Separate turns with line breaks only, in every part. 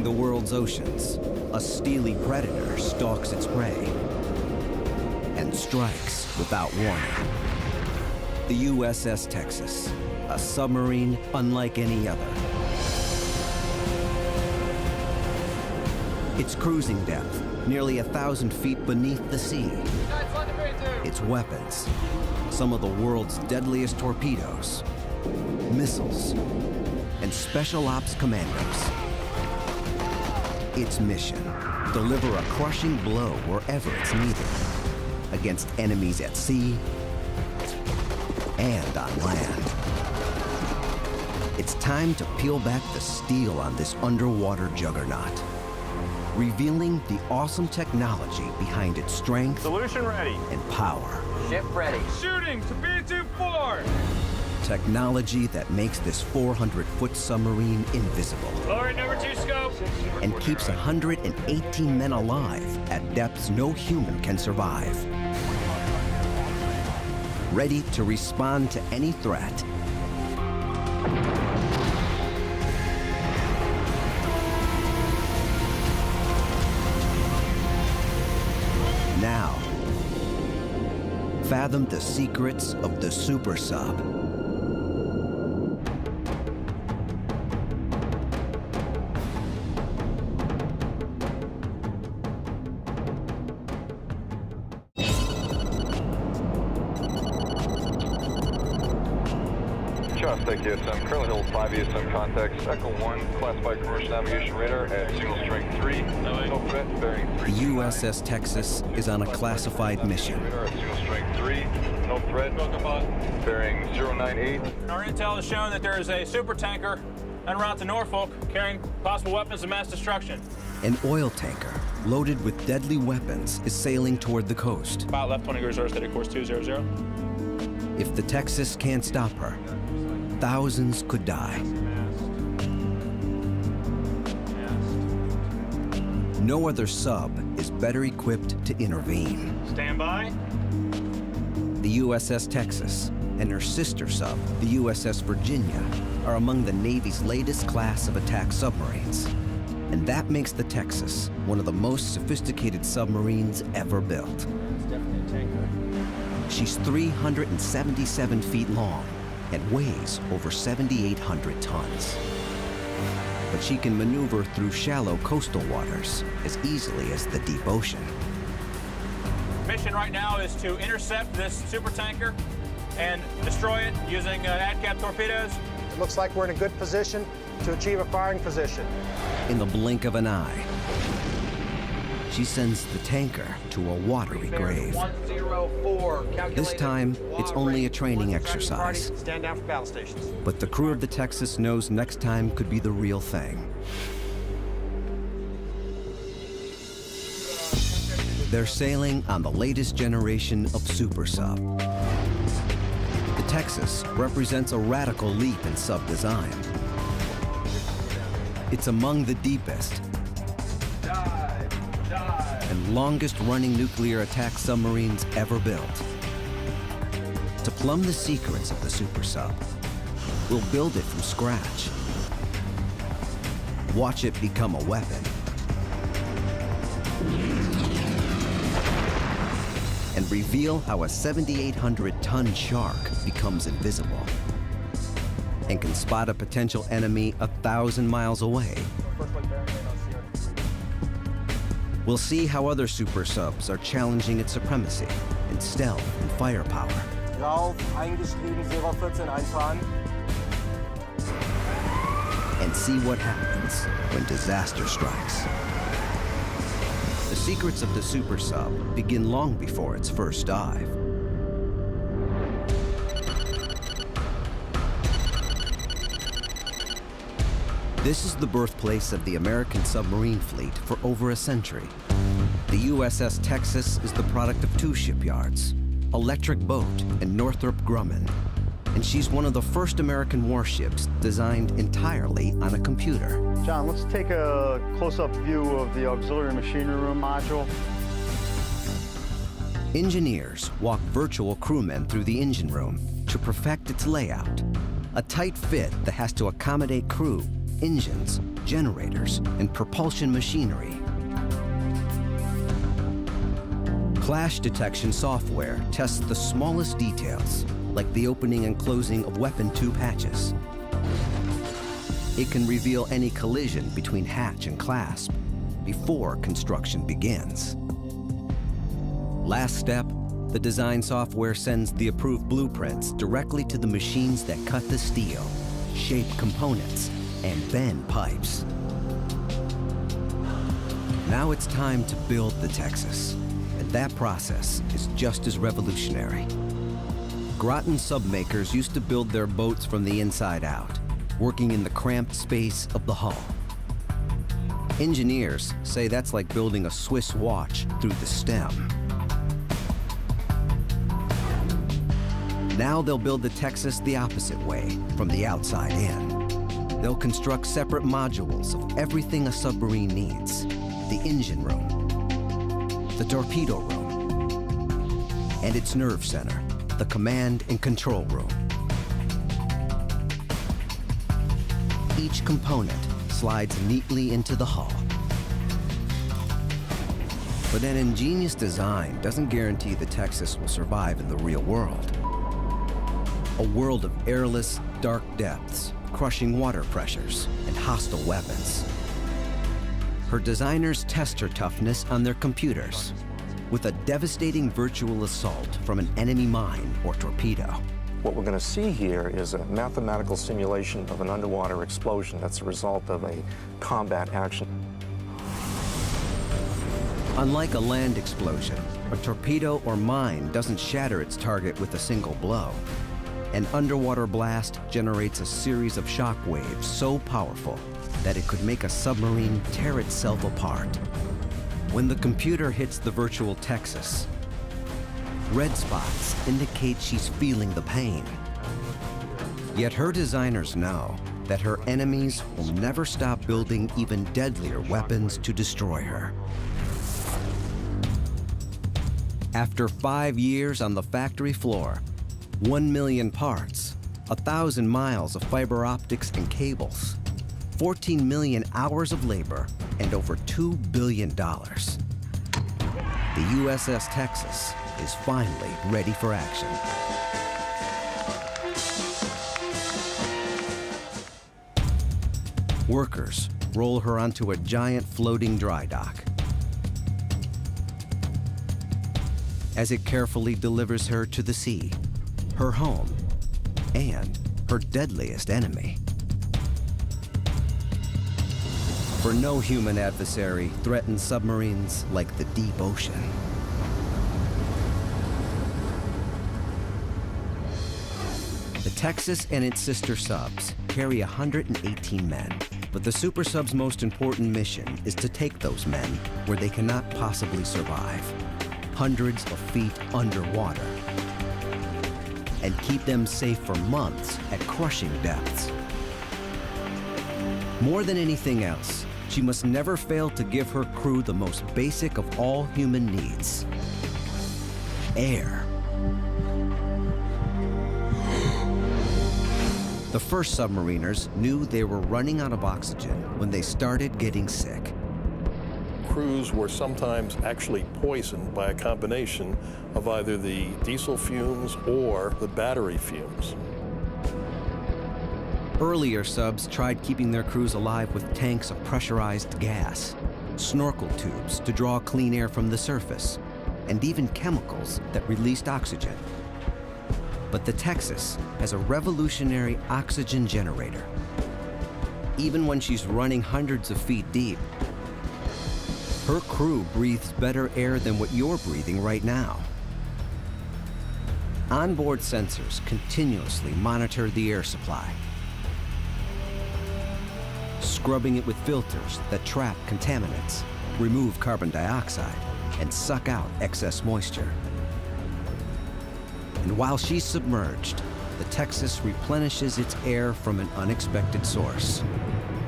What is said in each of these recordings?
the world's oceans, a steely predator stalks its prey and strikes without warning. The USS Texas, a submarine unlike any other. Its cruising depth, nearly 1,000 feet beneath the sea. Its weapons, some of the world's deadliest torpedoes, missiles, and special ops commandos. Its mission, deliver a crushing blow wherever it's needed, against enemies at sea and on land. It's time to peel back the steel on this underwater juggernaut, revealing the awesome technology behind its strength
Solution ready.
and power.
Ship ready.
Shooting to B-24.
Technology that makes this 400-foot submarine invisible
Lowering number 2 scope.
and keeps 118 men alive at depths no human can survive. Ready to respond to any threat. Now, fathom the secrets of the super sub.
Tech ESM, currently hold 5 ESM contacts, Echo 1, classified commercial navigation radar at signal strength 3, no threat, bearing 3.
The USS Texas is on a classified mission.
Radar at signal strength 3, no threat, bearing 098.
Our intel has shown that there is a super tanker en route to Norfolk carrying possible weapons of mass destruction.
An oil tanker loaded with deadly weapons is sailing toward the coast.
Pilot left 20 reserve steady course 200.
If the Texas can't stop her, thousands could die. No other sub is better equipped to intervene.
Stand by.
The USS Texas and her sister sub, the USS Virginia, are among the Navy's latest class of attack submarines. And that makes the Texas one of the most sophisticated submarines ever built.
It's definitely a tanker.
She's 377 feet long and weighs over 7,800 tons. But she can maneuver through shallow coastal waters as easily as the deep ocean.
Mission right now is to intercept this super tanker and destroy it using ADCAP torpedoes.
It looks like we're in a good position to achieve a firing position.
In the blink of an eye, she sends the tanker to a watery grave.
104.
This time, it's only a training exercise.
Stand down for battle stations.
But the crew of the Texas knows next time could be the real thing. They're sailing on the latest generation of super sub. The Texas represents a radical leap in sub design. It's among the deepest and longest-running nuclear attack submarines ever built. To plumb the secrets of the super sub, we'll build it from scratch. Watch it become a weapon. And reveal how a 7,800-ton shark becomes invisible and can spot a potential enemy 1,000 miles away. We'll see how other super subs are challenging its supremacy in stealth and firepower.
Drauf, eingeschrieben, 014 einfahren.
And see what happens when disaster strikes. The secrets of the super sub begin long before its first dive. This is the birthplace of the American submarine fleet for over a century. The USS Texas is the product of two shipyards, Electric Boat and Northrop Grumman. And she's one of the first American warships designed entirely on a computer.
John, let's take a close-up view of the auxiliary machinery room module.
Engineers walk virtual crewmen through the engine room to perfect its layout. A tight fit that has to accommodate crew, engines, generators, and propulsion machinery. Clash detection software tests the smallest details, like the opening and closing of weapon tube hatches. It can reveal any collision between hatch and clasp before construction begins. Last step, the design software sends the approved blueprints directly to the machines that cut the steel, shape components, and bend pipes. Now it's time to build the Texas, and that process is just as revolutionary. Groton submakers used to build their boats from the inside out, working in the cramped space of the hull. Engineers say that's like building a Swiss watch through the stem. Now they'll build the Texas the opposite way, from the outside in. They'll construct separate modules of everything a submarine needs: the engine room, the torpedo room, and its nerve center, the command and control room. Each component slides neatly into the hull. But an ingenious design doesn't guarantee the Texas will survive in the real world. A world of airless, dark depths, crushing water pressures, and hostile weapons. Her designers test her toughness on their computers with a devastating virtual assault from an enemy mine or torpedo.
What we're going to see here is a mathematical simulation of an underwater explosion that's a result of a combat action.
Unlike a land explosion, a torpedo or mine doesn't shatter its target with a single blow. An underwater blast generates a series of shock waves so powerful that it could make a submarine tear itself apart. When the computer hits the virtual Texas, red spots indicate she's feeling the pain. Yet her designers know that her enemies will never stop building even deadlier weapons to destroy her. After 5 years on the factory floor, 1 million parts, 1,000 miles of fiber optics and cables, 14 million hours of labor, and over $2 billion, the USS Texas is finally ready for action. Workers roll her onto a giant floating dry dock. As it carefully delivers her to the sea, her home, and her deadliest enemy. For no human adversary threatens submarines like the deep ocean. The Texas and its sister subs carry 118 men, but the super sub's most important mission is to take those men where they cannot possibly survive, hundreds of feet underwater, and keep them safe for months at crushing depths. More than anything else, she must never fail to give her crew the most basic of all human needs: air. The first submariners knew they were running out of oxygen when they started getting sick.
Crews were sometimes actually poisoned by a combination of either the diesel fumes or the battery fumes.
Earlier subs tried keeping their crews alive with tanks of pressurized gas, snorkel tubes to draw clean air from the surface, and even chemicals that released oxygen. But the Texas has a revolutionary oxygen generator. Even when she's running hundreds of feet deep, her crew breathes better air than what you're breathing right now. Onboard sensors continuously monitor the air supply, scrubbing it with filters that trap contaminants, remove carbon dioxide, and suck out excess moisture. And while she's submerged, the Texas replenishes its air from an unexpected source: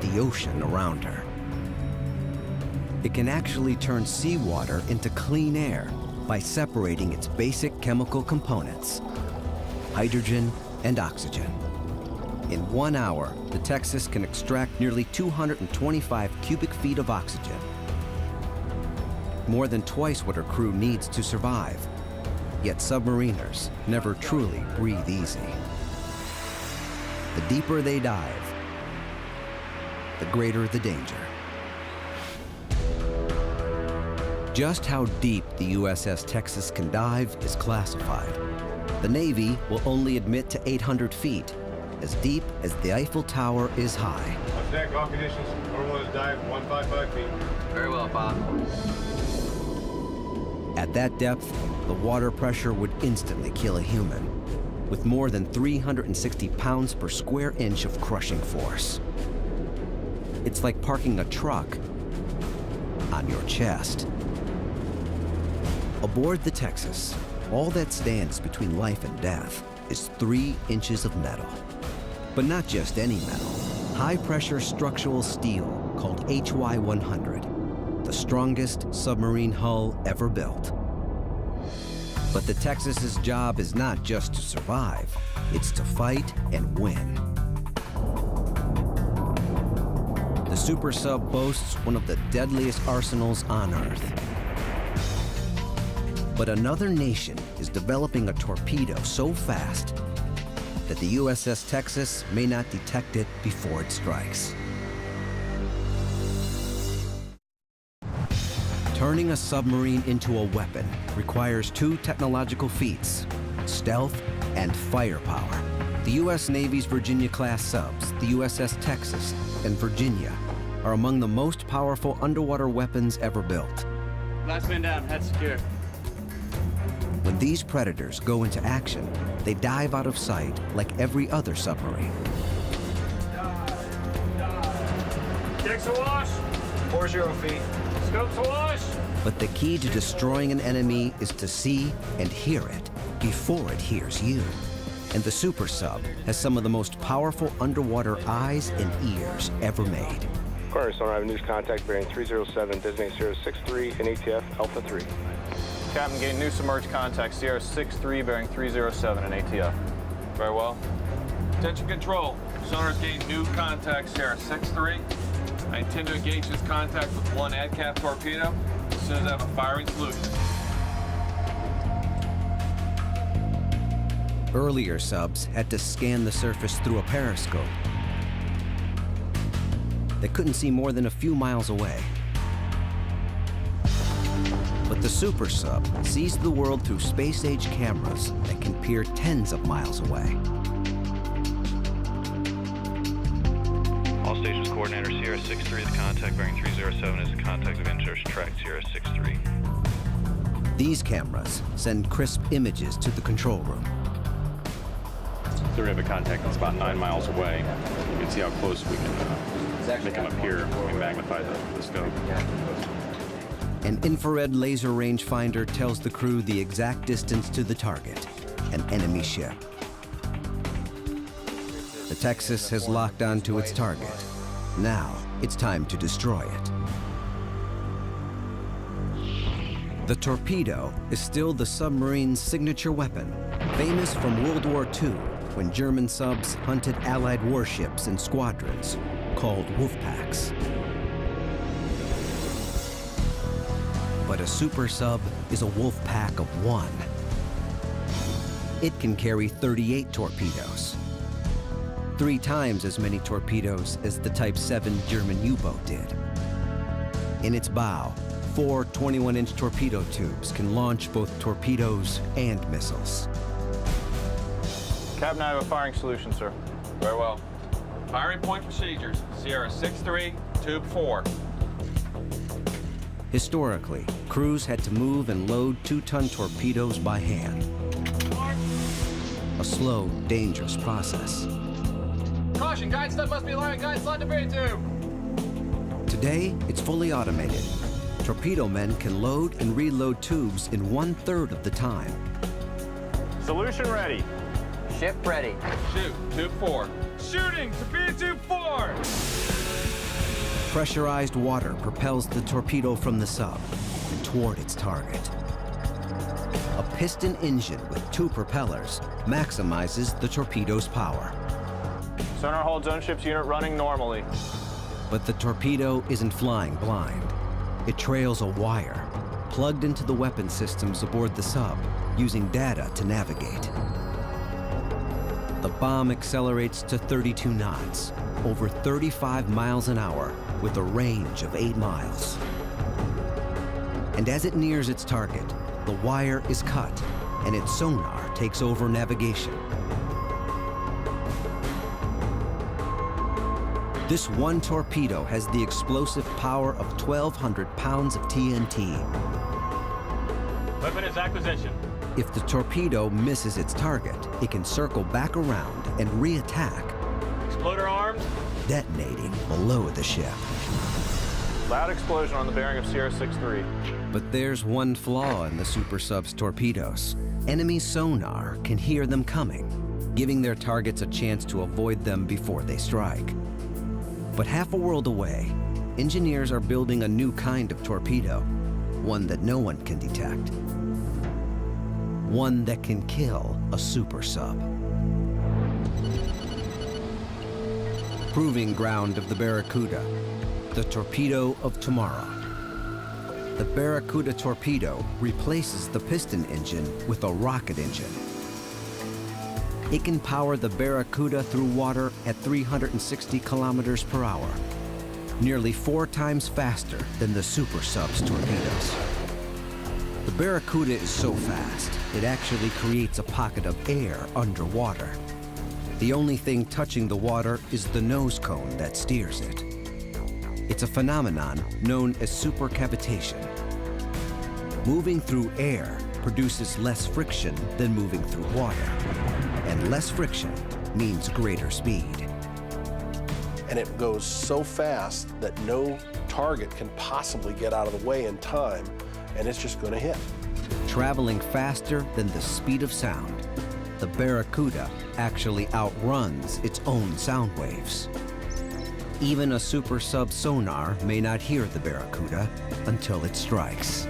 the ocean around her. It can actually turn seawater into clean air by separating its basic chemical components, hydrogen and oxygen. In 1 hour, the Texas can extract nearly 225 cubic feet of oxygen, more than twice what her crew needs to survive. Yet submariners never truly breathe easy. The deeper they dive, the greater the danger. Just how deep the USS Texas can dive is classified. The Navy will only admit to 800 feet, as deep as the Eiffel Tower is high.
On deck, all conditions. Normal is dive 155 feet.
Very well, Bob.
At that depth, the water pressure would instantly kill a human, with more than 360 pounds per square inch of crushing force. It's like parking a truck on your chest. Aboard the Texas, all that stands between life and death is 3 inches of metal. But not just any metal. High-pressure structural steel called HY-100, the strongest submarine hull ever built. But the Texas's job is not just to survive, it's to fight and win. The super sub boasts one of the deadliest arsenals on Earth. But another nation is developing a torpedo so fast that the USS Texas may not detect it before it strikes. Turning a submarine into a weapon requires 2 technological feats: stealth and firepower. The U.S. Navy's Virginia-class subs, the USS Texas and Virginia, are among the most powerful underwater weapons ever built.
Last man down, head secure.
When these predators go into action, they dive out of sight like every other submarine.
Decks awash.
40 feet.
Scopes awash.
But the key to destroying an enemy is to see and hear it before it hears you. And the super sub has some of the most powerful underwater eyes and ears ever made.
Corner sonar news contact bearing 307, designate 063 and ATF Alpha 3.
Captain, gain new submerged contact, Sierra 63 bearing 307 and ATF. Very well. Attention control. Sonar's gained new contact, Sierra 63. I intend to engage this contact with 1 ADCAP torpedo as soon as I have a firing solution.
Earlier subs had to scan the surface through a periscope. They couldn't see more than a few miles away. But the super sub sees the world through space-age cameras that can peer tens of miles away.
All stations coordinator, Sierra 63, the contact bearing 307 is the contact of interest track Sierra 63.
These cameras send crisp images to the control room.
So we have a contact that's about 9 miles away. You can see how close we can make them appear when we magnify the scope.
An infrared laser rangefinder tells the crew the exact distance to the target, an enemy ship. The Texas has locked onto its target. Now it's time to destroy it. The torpedo is still the submarine's signature weapon, famous from World War II, when German subs hunted Allied warships in squadrons called wolf packs. But a super sub is a wolf pack of 1. It can carry 38 torpedoes, 3 times as many torpedoes as the Type 7 German U-boat did. In its bow, 4 21-inch torpedo tubes can launch both torpedoes and missiles.
Captain, I have a firing solution, sir. Very well. Firing point procedures, Sierra 63, tube 4.
Historically, crews had to move and load 2-ton torpedoes by hand. A slow, dangerous process.
Caution, guide stud must be aligned, guide slide to bay tube.
Today, it's fully automated. Torpedo men can load and reload tubes in 1/3 of the time.
Solution ready.
Ship ready.
Shoot, tube 4. Shooting, torpedo tube 4.
Pressurized water propels the torpedo from the sub and toward its target. A piston engine with 2 propellers maximizes the torpedo's power.
Sonar holds own ship's unit running normally.
But the torpedo isn't flying blind. It trails a wire, plugged into the weapon systems aboard the sub, using data to navigate. The bomb accelerates to 32 knots, over 35 miles an hour, with a range of 8 miles. And as it nears its target, the wire is cut, and its sonar takes over navigation. This one torpedo has the explosive power of 1,200 pounds of TNT.
Weapon is acquisition.
If the torpedo misses its target, it can circle back around and re-attack,
Exploder armed.
detonating below the ship.
Loud explosion on the bearing of Sierra 6-3.
But there's one flaw in the Super Sub's torpedoes. Enemy sonar can hear them coming, giving their targets a chance to avoid them before they strike. But half a world away, engineers are building a new kind of torpedo, one that no one can detect. One that can kill a super sub. Proving ground of the Barracuda, the torpedo of tomorrow. The Barracuda torpedo replaces the piston engine with a rocket engine. It can power the Barracuda through water at 360 kilometers per hour, nearly 4 times faster than the Super Sub's torpedoes. The Barracuda is so fast, it actually creates a pocket of air underwater. The only thing touching the water is the nose cone that steers it. It's a phenomenon known as supercavitation. Moving through air produces less friction than moving through water, and less friction means greater speed.
And it goes so fast that no target can possibly get out of the way in time, and it's just going to hit.
Traveling faster than the speed of sound, the Barracuda actually outruns its own sound waves. Even a super sub sonar may not hear the Barracuda until it strikes.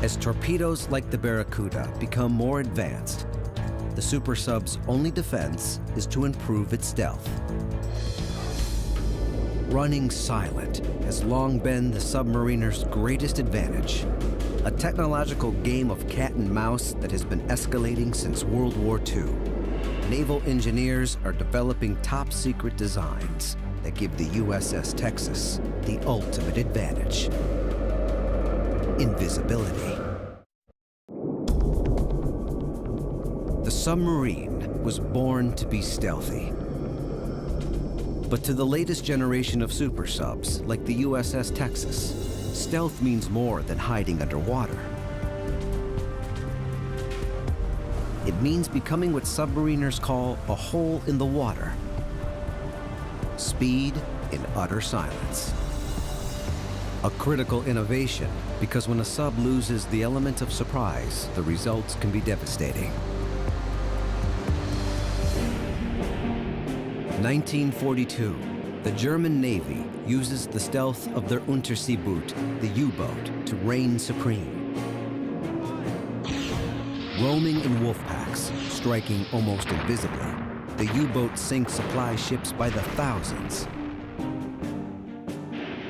As torpedoes like the Barracuda become more advanced, the super sub's only defense is to improve its stealth. Running silent has long been the submariner's greatest advantage, a technological game of cat and mouse that has been escalating since World War II. Naval engineers are developing top-secret designs that give the USS Texas the ultimate advantage: invisibility. The submarine was born to be stealthy. But to the latest generation of super subs, like the USS Texas, stealth means more than hiding underwater. It means becoming what submariners call a hole in the water. Speed in utter silence. A critical innovation, because when a sub loses the element of surprise, the results can be devastating. 1942, the German Navy uses the stealth of their Unterseeboot, the U-boat, to reign supreme. Roaming in wolf packs, striking almost invisibly, the U-boat sinks supply ships by the thousands.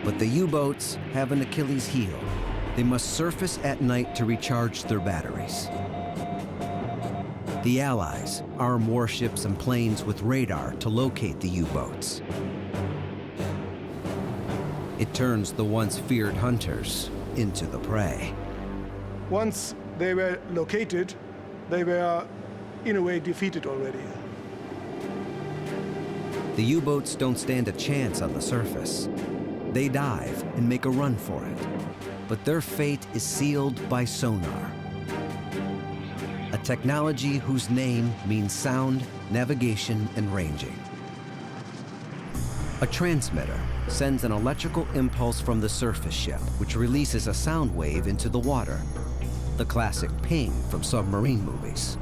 But the U-boats have an Achilles heel. They must surface at night to recharge their batteries. The Allies arm warships and planes with radar to locate the U-boats. It turns the once feared hunters into the prey.
Once they were located, they were, in a way, defeated already.
The U-boats don't stand a chance on the surface. They dive and make a run for it. But their fate is sealed by sonar, a technology whose name means sound, navigation, and ranging. A transmitter sends an electrical impulse from the surface ship, which releases a sound wave into the water, the classic ping from submarine movies.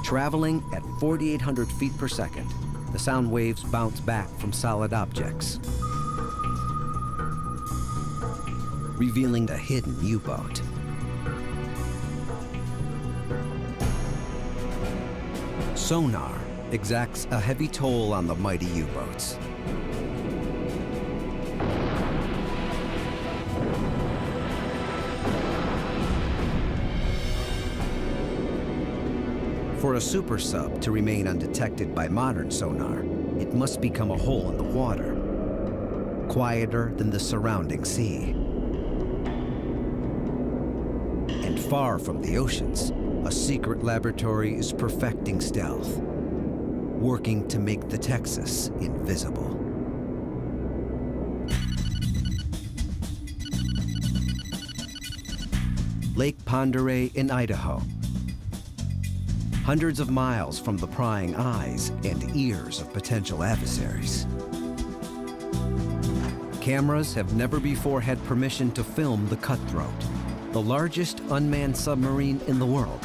Traveling at 4,800 feet per second, the sound waves bounce back from solid objects, revealing a hidden U-boat. Sonar exacts a heavy toll on the mighty U-boats. For a super sub to remain undetected by modern sonar, it must become a hole in the water, quieter than the surrounding sea. And far from the oceans, a secret laboratory is perfecting stealth, working to make the Texas invisible. Lake Pend Oreille in Idaho, hundreds of miles from the prying eyes and ears of potential adversaries. Cameras have never before had permission to film the Cutthroat, the largest unmanned submarine in the world.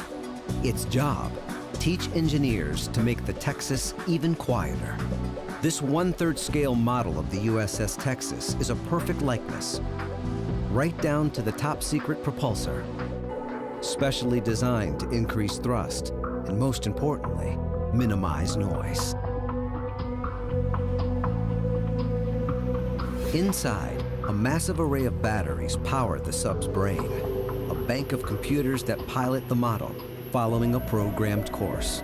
Its job, teach engineers to make the Texas even quieter. This 1/3 scale model of the USS Texas is a perfect likeness, right down to the top secret propulsor, specially designed to increase thrust and, most importantly, minimize noise. Inside, a massive array of batteries power the sub's brain, a bank of computers that pilot the model, following a programmed course.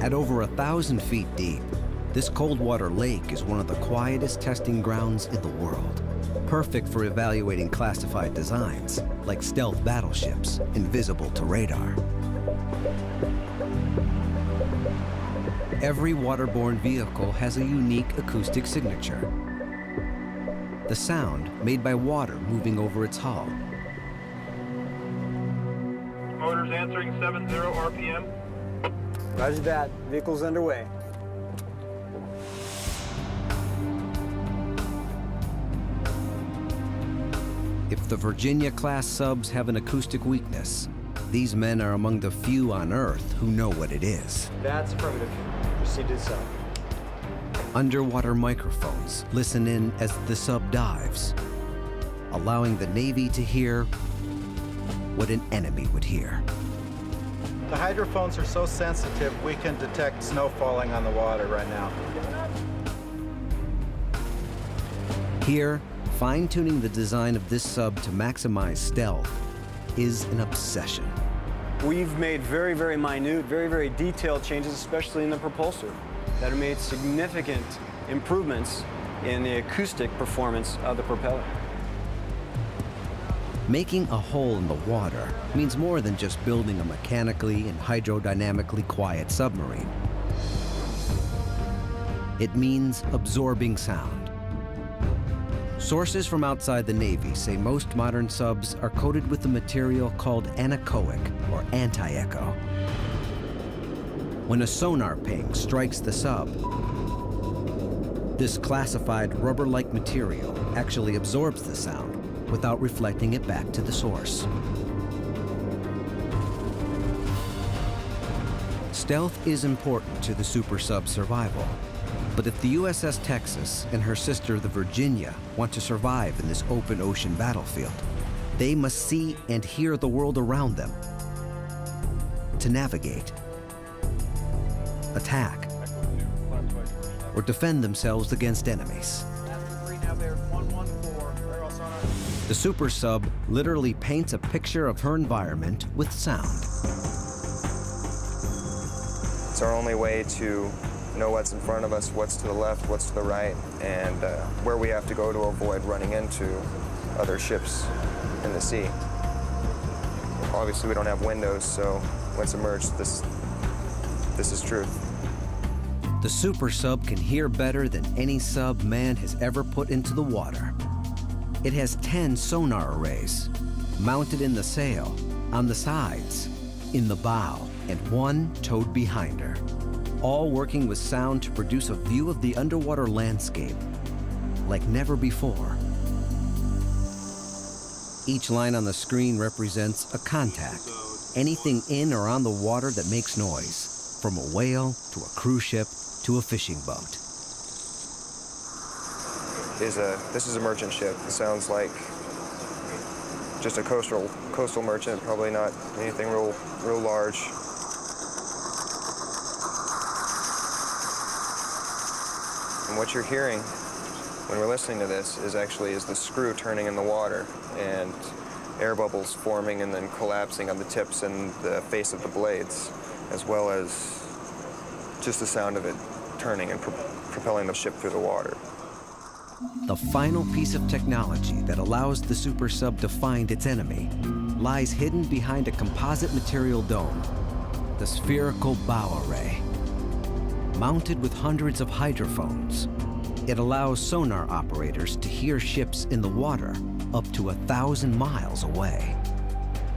At over 1,000 feet deep, this cold water lake is one of the quietest testing grounds in the world, perfect for evaluating classified designs, like stealth battleships, invisible to radar. Every waterborne vehicle has a unique acoustic signature. The sound made by water moving over its hull.
Motors answering 70 RPM.
Roger that. Vehicle's underway.
If the Virginia-class subs have an acoustic weakness, these men are among the few on Earth who know what it is.
That's affirmative. Proceed to the sub.
Underwater microphones listen in as the sub dives, allowing the Navy to hear what an enemy would hear.
The hydrophones are so sensitive, we can detect snow falling on the water right now.
Here, fine-tuning the design of this sub to maximize stealth is an obsession.
We've made very, very minute, very, very detailed changes, especially in the propulsor, that have made significant improvements in the acoustic performance of the propeller.
Making a hole in the water means more than just building a mechanically and hydrodynamically quiet submarine. It means absorbing sound. Sources from outside the Navy say most modern subs are coated with a material called anechoic, or anti-echo. When a sonar ping strikes the sub, this classified rubber-like material actually absorbs the sound without reflecting it back to the source. Stealth is important to the super sub's survival. But if the USS Texas and her sister, the Virginia, want to survive in this open ocean battlefield, they must see and hear the world around them to navigate, attack, or defend themselves against enemies. The super sub literally paints a picture of her environment with sound.
It's our only way to know what's in front of us, what's to the left, what's to the right, and where we have to go to avoid running into other ships in the sea. Obviously, we don't have windows, so when submerged, this is truth.
The super sub can hear better than any sub man has ever put into the water. It has 10 sonar arrays, mounted in the sail, on the sides, in the bow, and one towed behind her, all working with sound to produce a view of the underwater landscape like never before. Each line on the screen represents a contact, anything in or on the water that makes noise, from a whale to a cruise ship to a fishing boat.
This is a merchant ship. It sounds like just a coastal merchant, probably not anything real large. And what you're hearing when we're listening to this is the screw turning in the water and air bubbles forming and then collapsing on the tips and the face of the blades, as well as just the sound of it turning and propelling the ship through the water.
The final piece of technology that allows the super sub to find its enemy lies hidden behind a composite material dome, the spherical bow array. Mounted with hundreds of hydrophones, it allows sonar operators to hear ships in the water up to 1,000 miles away.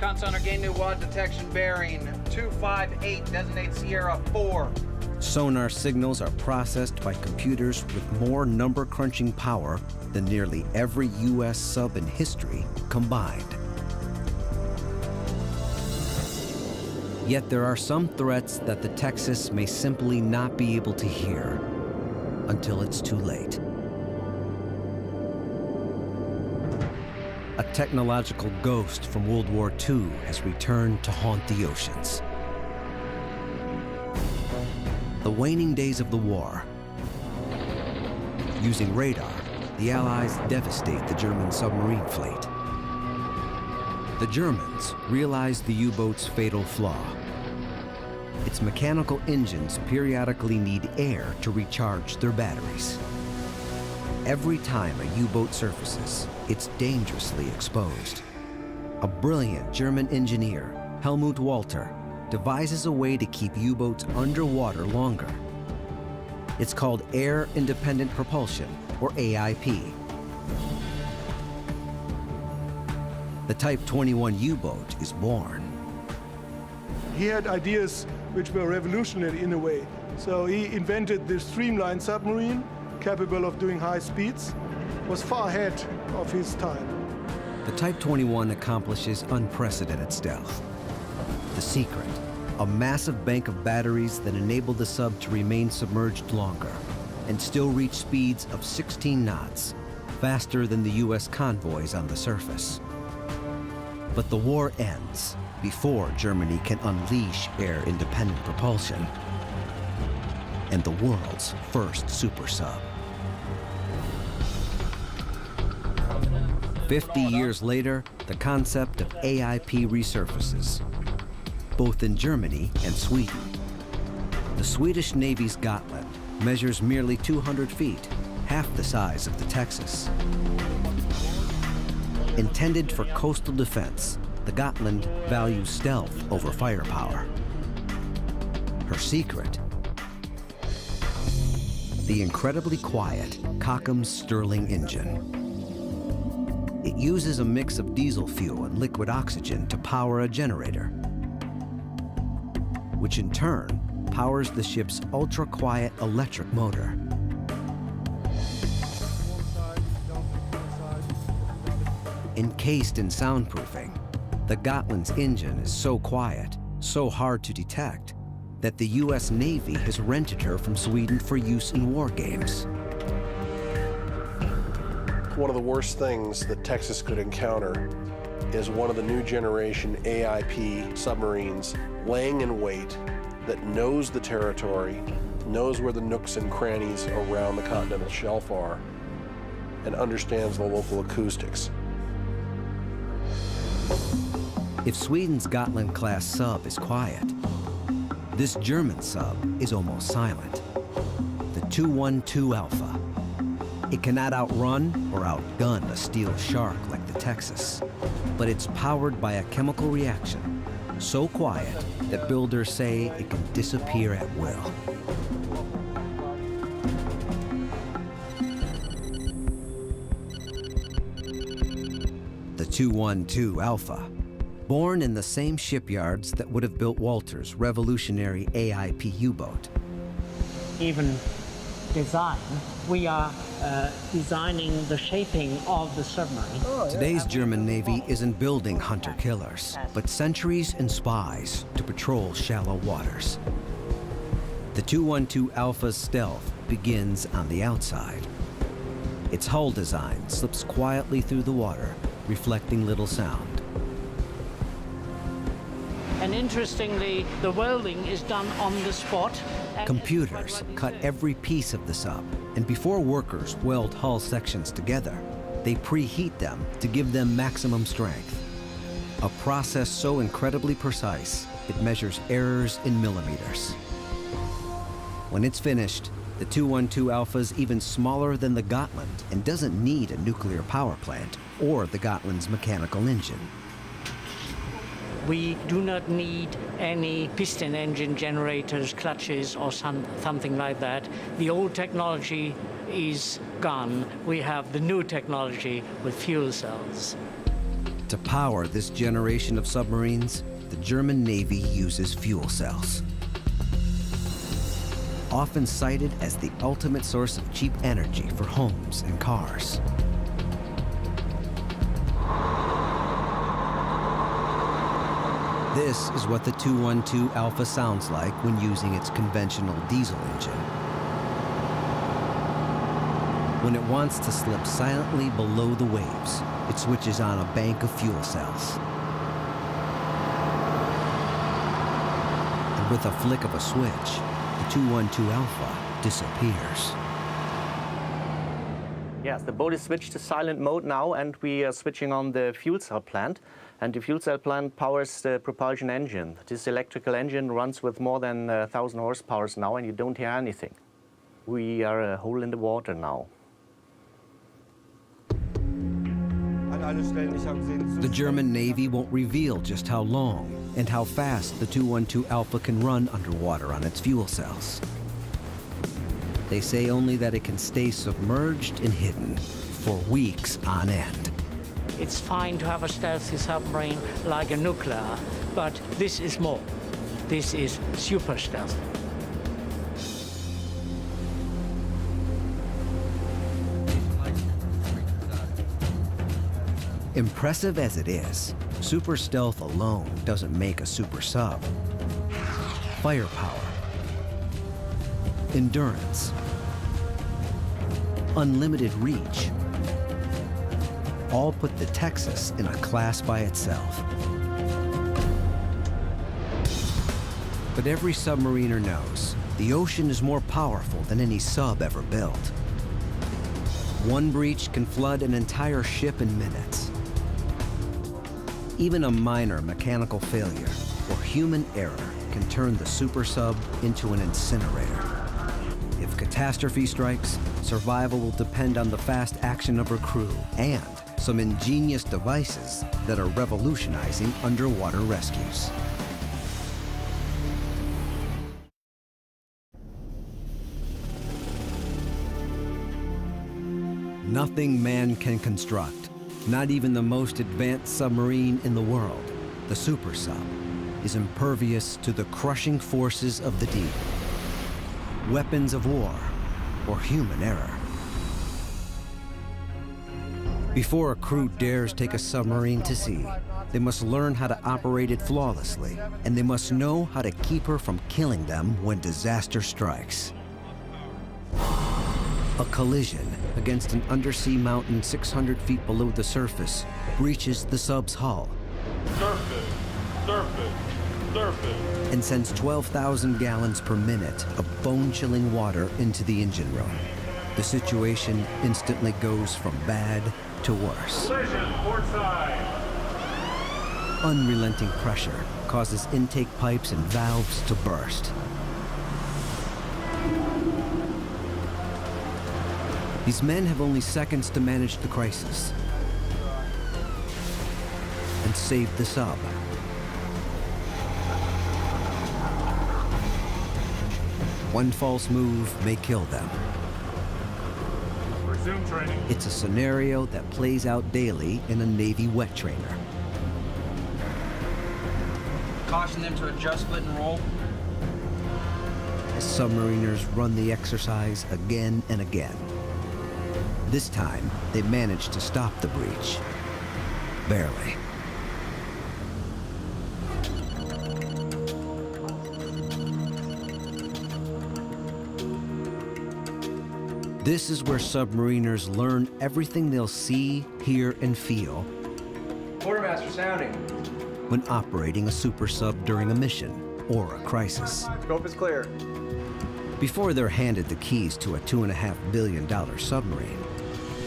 Consonar gain new WAD detection bearing 258, designate Sierra 4.
Sonar signals are processed by computers with more number-crunching power than nearly every U.S. sub in history combined. Yet there are some threats that the Texas may simply not be able to hear until it's too late. A technological ghost from World War II has returned to haunt the oceans. The waning days of the war. Using radar, the Allies devastate the German submarine fleet. The Germans realize the U-boat's fatal flaw. Its mechanical engines periodically need air to recharge their batteries. Every time a U-boat surfaces, it's dangerously exposed. A brilliant German engineer, Helmut Walter, devises a way to keep U-boats underwater longer. It's called Air Independent Propulsion, or AIP. The Type 21 U-boat is born.
He had ideas which were revolutionary in a way. So he invented this streamlined submarine, capable of doing high speeds, was far ahead of his time.
The Type 21 accomplishes unprecedented stealth. The secret, a massive bank of batteries that enable the sub to remain submerged longer and still reach speeds of 16 knots, faster than the U.S. convoys on the surface. But the war ends before Germany can unleash air-independent propulsion and the world's first super sub. 50 years later, the concept of AIP resurfaces, both in Germany and Sweden. The Swedish Navy's Gotland measures merely 200 feet, half the size of the Texas. Intended for coastal defense, the Gotland values stealth over firepower. Her secret? The incredibly quiet Cocham's Stirling engine. It uses a mix of diesel fuel and liquid oxygen to power a generator, which in turn powers the ship's ultra-quiet electric motor. Encased in soundproofing, the Gotland's engine is so quiet, so hard to detect, that the U.S. Navy has rented her from Sweden for use in war games.
One of the worst things that Texas could encounter is one of the new generation AIP submarines laying in wait that knows the territory, knows where the nooks and crannies around the continental shelf are, and understands the local acoustics.
If Sweden's Gotland-class sub is quiet, this German sub is almost silent. The 212 Alpha. It cannot outrun or outgun a steel shark like the Texas, but it's powered by a chemical reaction so quiet that builders say it can disappear at will. The 212 Alpha, born in the same shipyards that would have built Walter's revolutionary AIP U-boat.
Even design, we are designing the shaping of the submarine.
Today's German Navy isn't building hunter-killers, but sentries and spies to patrol shallow waters. The 212 Alpha's stealth begins on the outside. Its hull design slips quietly through the water, reflecting little sound.
And interestingly, the welding is done on the spot,
Computers cut every piece of the sub, and before workers weld hull sections together, they preheat them to give them maximum strength. A process so incredibly precise, it measures errors in millimeters. When it's finished, the 212 Alpha is even smaller than the Gotland and doesn't need a nuclear power plant or the Gotland's mechanical engine.
We do not need any piston engine generators, clutches, or something like that. The old technology is gone. We have the new technology with fuel cells.
To power this generation of submarines, the German Navy uses fuel cells. Often cited as the ultimate source of cheap energy for homes and cars. This is what the 212 Alpha sounds like when using its conventional diesel engine. When it wants to slip silently below the waves, it switches on a bank of fuel cells. And with a flick of a switch, the 212 Alpha disappears.
Yes, the boat is switched to silent mode now, and we are switching on the fuel cell plant. And the fuel cell plant powers the propulsion engine. This electrical engine runs with more than 1,000 horsepower now, and you don't hear anything. We are a hole in the water now.
The German Navy won't reveal just how long and how fast the 212 Alpha can run underwater on its fuel cells. They say only that it can stay submerged and hidden for weeks on end.
It's fine to have a stealthy submarine like a nuclear, but this is more. This is super stealth.
Impressive as it is, super stealth alone doesn't make a super sub. Firepower, endurance, unlimited reach, all put the Texas in a class by itself. But every submariner knows the ocean is more powerful than any sub ever built. One breach can flood an entire ship in minutes. Even a minor mechanical failure or human error can turn the super sub into an incinerator. If catastrophe strikes, survival will depend on the fast action of her crew and some ingenious devices that are revolutionizing underwater rescues. Nothing man can construct, not even the most advanced submarine in the world, the super sub, is impervious to the crushing forces of the deep, weapons of war, or human error. Before a crew dares take a submarine to sea, they must learn how to operate it flawlessly, and they must know how to keep her from killing them when disaster strikes. A collision against an undersea mountain 600 feet below the surface breaches the sub's hull and sends 12,000 gallons per minute of bone-chilling water into the engine room. The situation instantly goes from bad to worse. Unrelenting pressure causes intake pipes and valves to burst. These men have only seconds to manage the crisis and save the sub. One false move may kill them.
Resume training.
It's a scenario that plays out daily in a Navy wet trainer.
Caution them to adjust, split, and roll.
As submariners run the exercise again and again. This time, they managed to stop the breach. Barely. This is where submariners learn everything they'll see, hear, and feel
Quartermaster sounding.
when operating a super sub during a mission or a crisis.
Scope is clear.
Before they're handed the keys to a $2.5 billion submarine,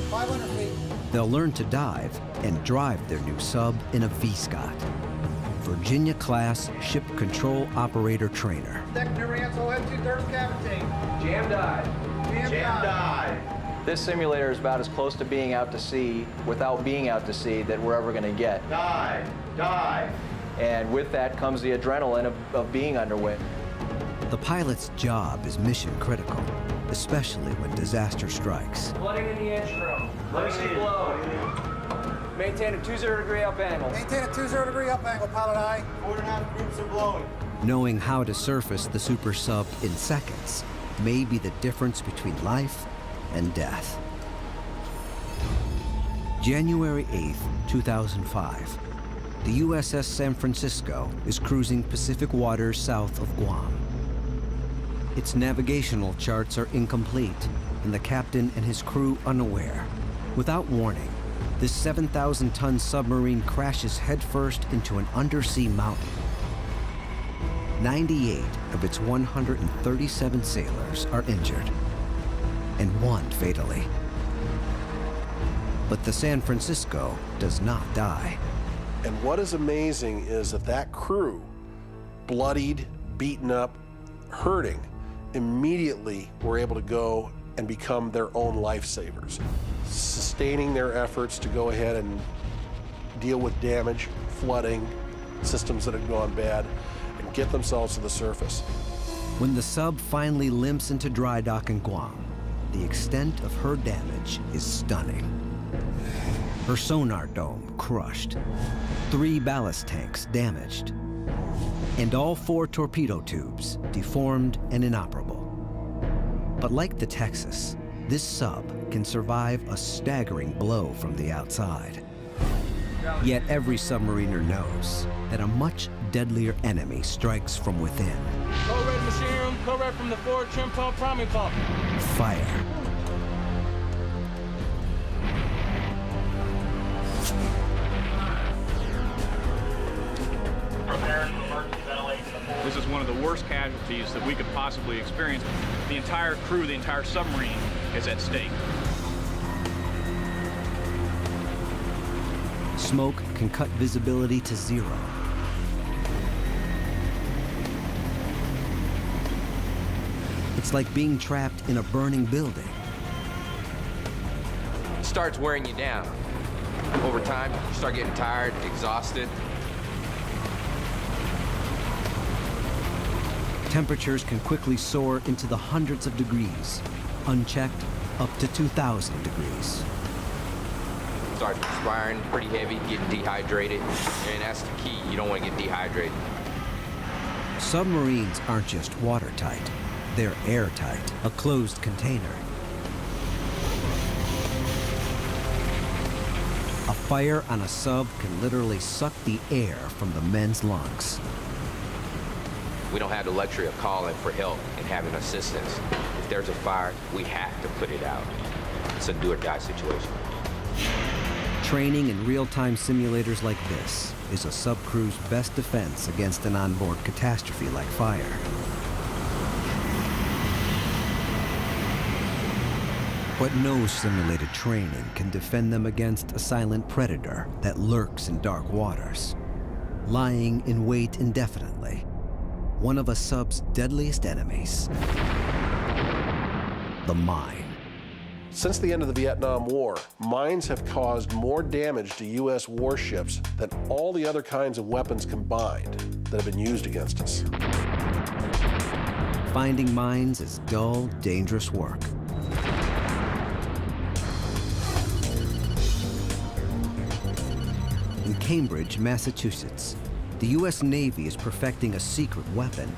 500 feet.
they'll learn to dive and drive their new sub in a VSCOT, Virginia-class Ship Control Operator Trainer.
Secondary Ansel M230 Captain.
Jam dive.
Jam dive.
This simulator is about as close to being out to sea without being out to sea that we're ever going to get.
Dive. Dive.
And with that comes the adrenaline of being underway.
The pilot's job is mission critical, especially when disaster strikes.
Flooding in the engine room. Let me see blow. Maintain a 20-degree up angle.
Maintain a 20-degree up angle, pilot eye. 4.5 groups of blowing.
Knowing how to surface the super sub in seconds may be the difference between life and death. January 8th, 2005. The USS San Francisco is cruising Pacific waters south of Guam. Its navigational charts are incomplete, and the captain and his crew unaware. Without warning, this 7,000-ton submarine crashes headfirst into an undersea mountain. 98 of its 137 sailors are injured, and one fatally. But the San Francisco does not die.
And what is amazing is that that crew, bloodied, beaten up, hurting, immediately were able to go and become their own lifesavers, sustaining their efforts to go ahead and deal with damage, flooding, systems that had gone bad, and get themselves to the surface.
When the sub finally limps into dry dock in Guam, the extent of her damage is stunning. Her sonar dome crushed, 3 ballast tanks damaged, and all 4 torpedo tubes deformed and inoperable. But like the Texas, this sub can survive a staggering blow from the outside. Yet every submariner knows that a much deadlier enemy strikes from within.
Co-red machine room, co-red from the forward trim pump, priming pump.
Fire.
This is one of the worst casualties that we could possibly experience. The entire crew, the entire submarine is at stake.
Smoke can cut visibility to 0. It's like being trapped in a burning building.
It starts wearing you down. Over time, you start getting tired, exhausted.
Temperatures can quickly soar into the hundreds of degrees, unchecked up to 2,000 degrees.
Start perspiring pretty heavy, getting dehydrated, and that's the key. You don't want to get dehydrated.
Submarines aren't just watertight, they're airtight, a closed container. A fire on a sub can literally suck the air from the men's lungs.
We don't have the luxury of calling for help and having assistance. If there's a fire, we have to put it out. It's a do-or-die situation.
Training in real-time simulators like this is a sub-crew's best defense against an onboard catastrophe like fire. But no simulated training can defend them against a silent predator that lurks in dark waters, lying in wait indefinitely. One of a sub's deadliest enemies, the mine.
Since the end of the Vietnam War, mines have caused more damage to U.S. warships than all the other kinds of weapons combined that have been used against us.
Finding mines is dull, dangerous work. In Cambridge, Massachusetts, the U.S. Navy is perfecting a secret weapon,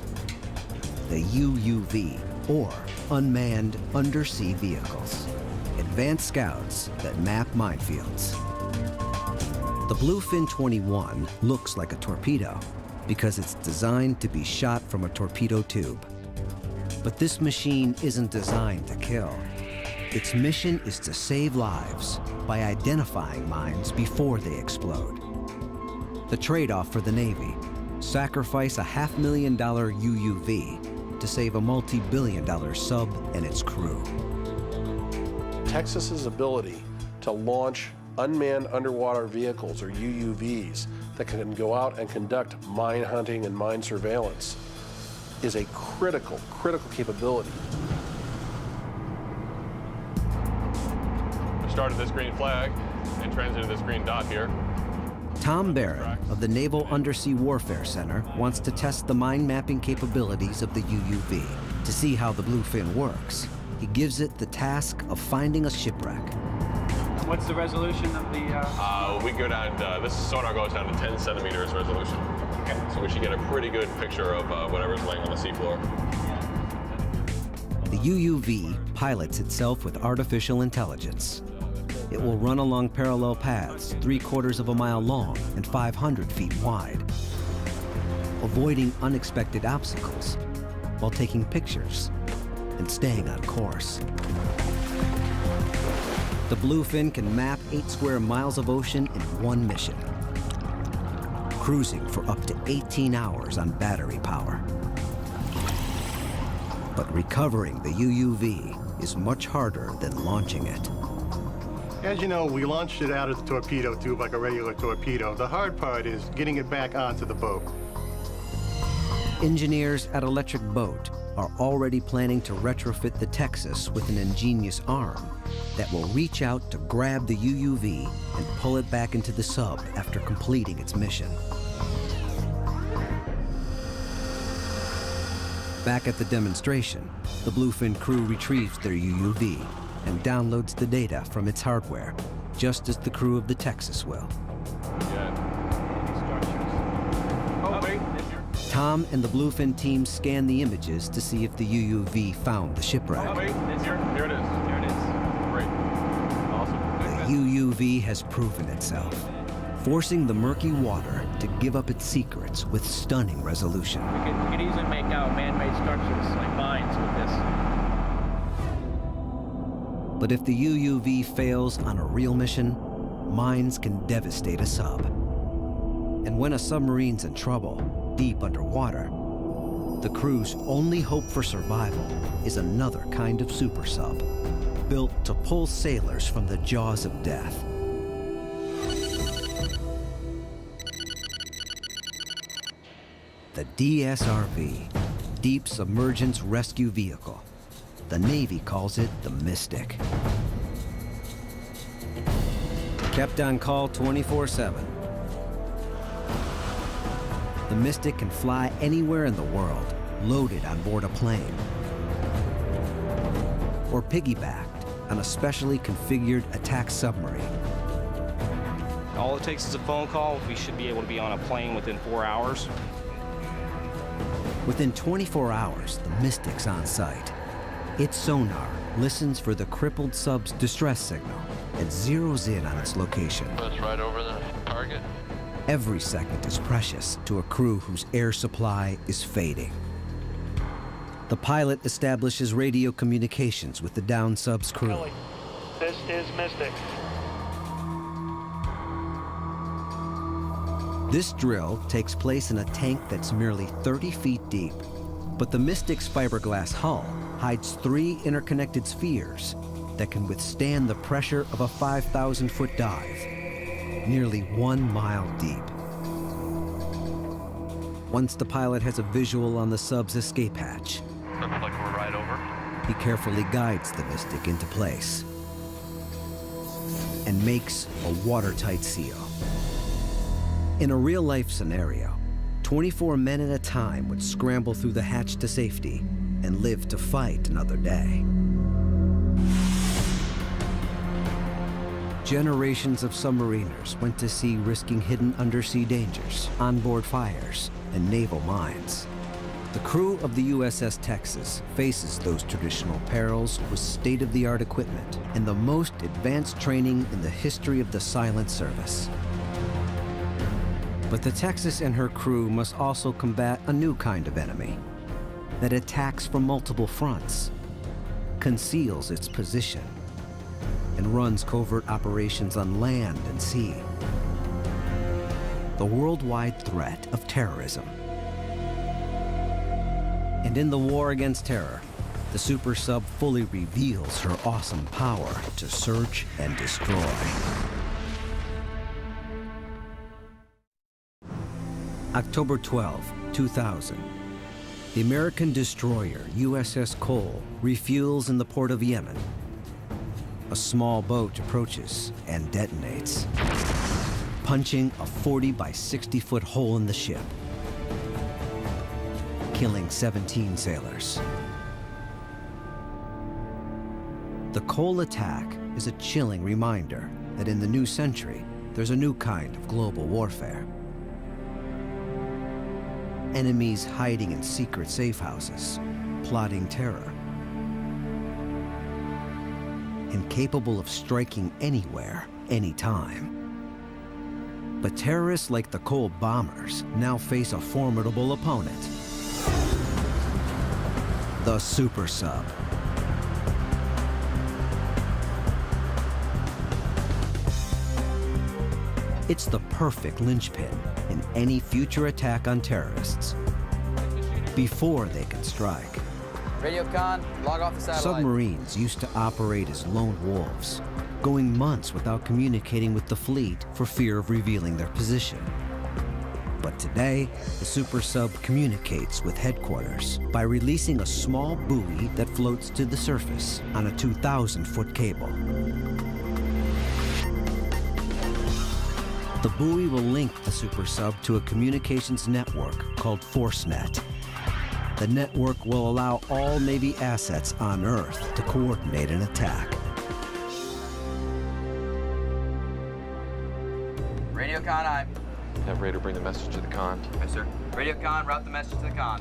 the UUV, or Unmanned Undersea Vehicles, advanced scouts that map minefields. The Bluefin 21 looks like a torpedo because it's designed to be shot from a torpedo tube. But this machine isn't designed to kill. Its mission is to save lives by identifying mines before they explode. The trade-off for the Navy: sacrifice a $500,000 UUV to save a multi-billion-dollar sub and its crew.
Texas's ability to launch unmanned underwater vehicles, or UUVs, that can go out and conduct mine hunting and mine surveillance is a critical capability.
We started this green flag and transited this green dot here.
Tom Barron of the Naval Undersea Warfare Center wants to test the mine mapping capabilities of the UUV to see how the bluefin works. He gives it the task of finding a shipwreck.
What's the resolution of the...
We go down, this sonar goes down to 10 centimeters resolution. Okay. So we should get a pretty good picture of whatever's laying on the seafloor.
The UUV pilots itself with artificial intelligence. It will run along parallel paths 3/4 of a mile long and 500 feet wide, avoiding unexpected obstacles while taking pictures and staying on course. The bluefin can map 8 square miles of ocean in one mission, cruising for up to 18 hours on battery power. But recovering the UUV is much harder than launching it.
As you know, we launched it out of the torpedo tube like a regular torpedo. The hard part is getting it back onto the boat.
Engineers at Electric Boat are already planning to retrofit the Texas with an ingenious arm that will reach out to grab the UUV and pull it back into the sub after completing its mission. Back at the demonstration, the bluefin crew retrieves their UUV and downloads the data from its hardware, just as the crew of the Texas will. Tom and the bluefin team scan the images to see if the UUV found the shipwreck.
Oh, wait, here it is. Here it is. Great. Awesome.
The UUV has proven itself, forcing the murky water to give up its secrets with stunning resolution.
We could easily make out man-made structures like mines with this.
But if the UUV fails on a real mission, mines can devastate a sub. And when a submarine's in trouble, deep underwater, the crew's only hope for survival is another kind of super sub, built to pull sailors from the jaws of death. The DSRV, Deep Submergence Rescue Vehicle. The Navy calls it the Mystic. Kept on call 24/7. The Mystic can fly anywhere in the world, loaded on board a plane, or piggybacked on a specially configured attack submarine.
All it takes is a phone call. We should be able to be on a plane within 4 hours.
Within 24 hours, the Mystic's on site. Its sonar listens for the crippled sub's distress signal and zeroes in on its location.
That's right over the target.
Every second is precious to a crew whose air supply is fading. The pilot establishes radio communications with the down sub's crew.
This is Mystic.
This drill takes place in a tank that's merely 30 feet deep. But the Mystic's fiberglass hull hides 3 interconnected spheres that can withstand the pressure of a 5,000-foot dive, nearly 1 mile deep. Once the pilot has a visual on the sub's escape hatch,
Looks like we're right over.
he carefully guides the Mystic into place and makes a watertight seal. In a real-life scenario, 24 men at a time would scramble through the hatch to safety and live to fight another day. Generations of submariners went to sea risking hidden undersea dangers, onboard fires, and naval mines. The crew of the USS Texas faces those traditional perils with state-of-the-art equipment and the most advanced training in the history of the silent service. But the Texas and her crew must also combat a new kind of enemy that attacks from multiple fronts, conceals its position, and runs covert operations on land and sea. The worldwide threat of terrorism. And in the war against terror, the super sub fully reveals her awesome power to search and destroy. October 12, 2000. The American destroyer USS Cole refuels in the port of Yemen. A small boat approaches and detonates, punching a 40 by 60-foot hole in the ship, killing 17 sailors. The Cole attack is a chilling reminder that in the new century, there's a new kind of global warfare. Enemies hiding in secret safe houses, plotting terror, and capable of striking anywhere, anytime. But terrorists like the Cole bombers now face a formidable opponent, the super sub. It's the perfect linchpin in any future attack on terrorists before they can strike.
Radio con, log off the satellite.
Submarines used to operate as lone wolves, going months without communicating with the fleet for fear of revealing their position. But today, the super sub communicates with headquarters by releasing a small buoy that floats to the surface on a 2,000-foot cable. The buoy will link the super sub to a communications network called ForceNet. The network will allow all Navy assets on Earth to coordinate an attack.
Radio con, aye.
Have Raider bring the message to the con.
Yes, sir. Radio con, route the message to the con.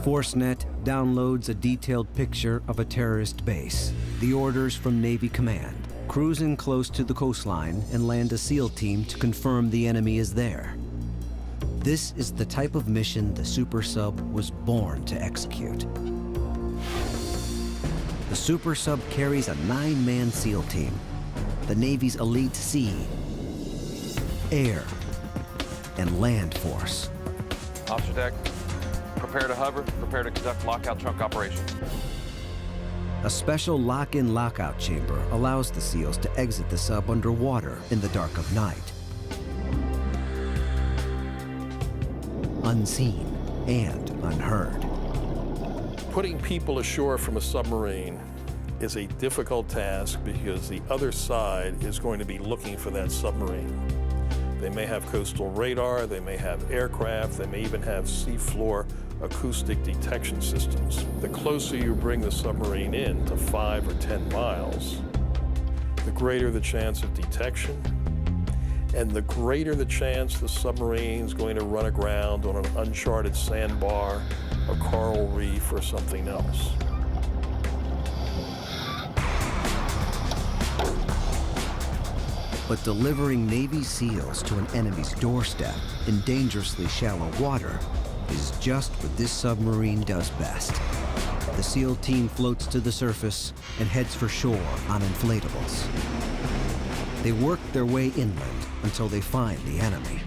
ForceNet downloads a detailed picture of a terrorist base, the orders from Navy Command. Cruise in close to the coastline and land a SEAL team to confirm the enemy is there. This is the type of mission the super sub was born to execute. The super sub carries a 9-man SEAL team, the Navy's elite sea, air, and land force.
Officer deck, prepare to hover, prepare to conduct lockout trunk operation.
A special lock-in lockout chamber allows the SEALs to exit the sub underwater in the dark of night. Unseen and unheard.
Putting people ashore from a submarine is a difficult task because the other side is going to be looking for that submarine. They may have coastal radar, they may have aircraft, they may even have seafloor acoustic detection systems. The closer you bring the submarine in to 5 or 10 miles, the greater the chance of detection, and the greater the chance the submarine is going to run aground on an uncharted sandbar, a coral reef, or something else.
But delivering Navy SEALs to an enemy's doorstep in dangerously shallow water is just what this submarine does best. The SEAL team floats to the surface and heads for shore on inflatables. They work their way inland until they find the enemy.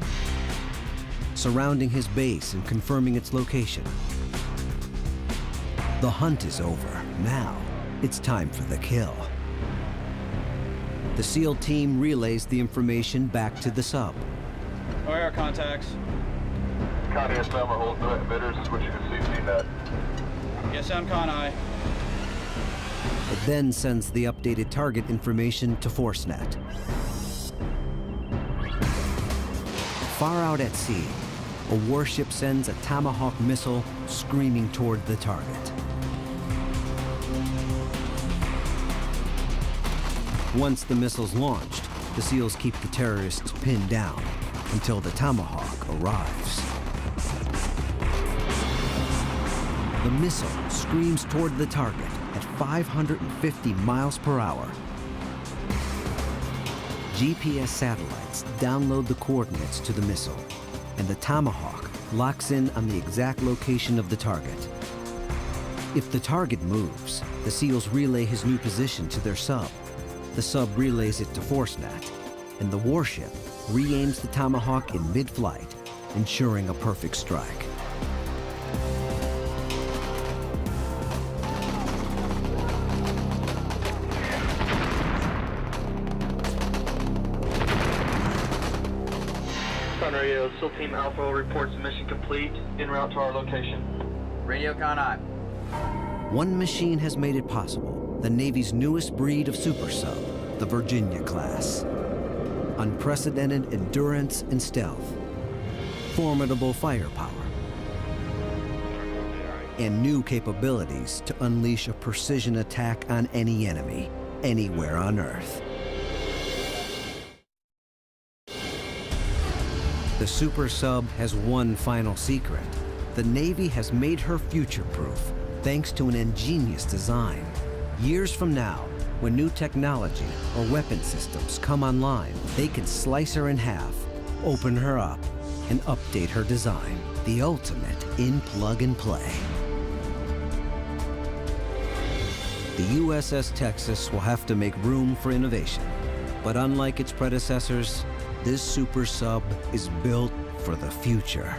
Surrounding his base and confirming its location. The hunt is over. Now, it's time for the kill. The SEAL team relays the information back to the sub.
All air contacts.
Con here, Sam, we're holding direct emitters, switching to CCNet.
Yes, I'm con eye.
It then sends the updated target information to ForceNet. Far out at sea, a warship sends a Tomahawk missile screaming toward the target. Once the missile's launched, the SEALs keep the terrorists pinned down until the Tomahawk arrives. The missile screams toward the target at 550 miles per hour. GPS satellites download the coordinates to the missile, and the Tomahawk locks in on the exact location of the target. If the target moves, the SEALs relay his new position to their sub. The sub relays it to ForceNet, and the warship re-aims the Tomahawk in mid-flight, ensuring a perfect strike.
On radio, SEAL Team Alpha reports mission complete, en route to our location.
Radio con eye.
One machine has made it possible, the Navy's newest breed of super sub, the Virginia class. Unprecedented endurance and stealth, formidable firepower, and new capabilities to unleash a precision attack on any enemy, anywhere on Earth. The super sub has one final secret. The Navy has made her future-proof thanks to an ingenious design. Years from now, when new technology or weapon systems come online, they can slice her in half, open her up, and update her design. The ultimate in plug and play. The USS Texas will have to make room for innovation. But unlike its predecessors, this super sub is built for the future.